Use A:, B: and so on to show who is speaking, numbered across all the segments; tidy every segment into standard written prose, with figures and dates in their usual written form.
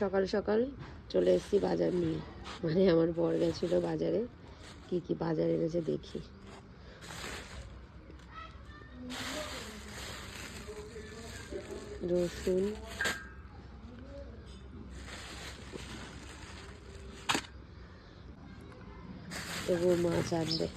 A: সকাল সকাল চলে এসেছি বাজার নিয়ে, মানে আমার বর গেছিল বাজারে। কি কি বাজার এনেছে দেখি। রসুন, তবু মাছ আনবে।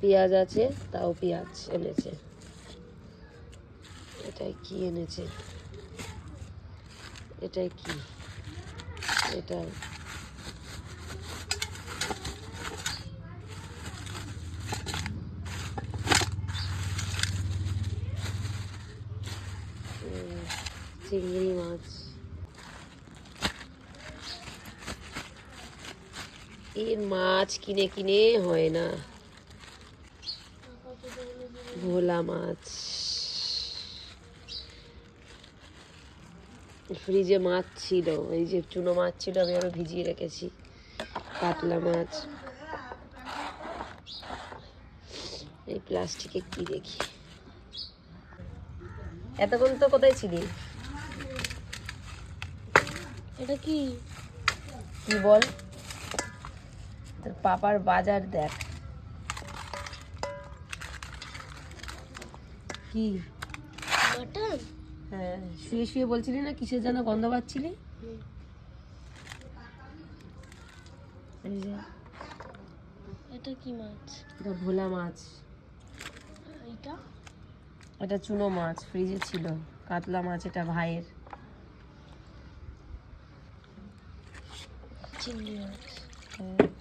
A: পেঁয়াজ আছে, তাও পেঁয়াজ এনেছে। এটাই কি এনেছে, এটাই কি, এটা চিংড়ি মাছ। এর মাছ কিনে কিনে হয় না। ভোলা মাছ, ফ্রিজে মাছ ছিল, এই যে চুনো মাছ ছিল, আমি আরো ভিজিয়ে রেখেছি। কাতলা মাছ। এই প্লাস্টিকে কি দেখি। এতক্ষণ তো কোথায় ছিলি?
B: এটা কি
A: কি বল, তোর পাপার বাজার দেখ। কি
B: মাটন?
A: হ্যাঁ, শুয়ে শুয়ে বলছিলি না কিসের যেন গন্ধ পাচ্ছিলি। এই যে
B: এটা কি মাছ?
A: এটা ভোলা মাছ।
B: এটা
A: এটা চুনো মাছ, ফ্রিজে ছিল। কাতলা মাছ এটা ভাইয়ের।
B: চিংড়ি মাছ।
A: হ্যাঁ।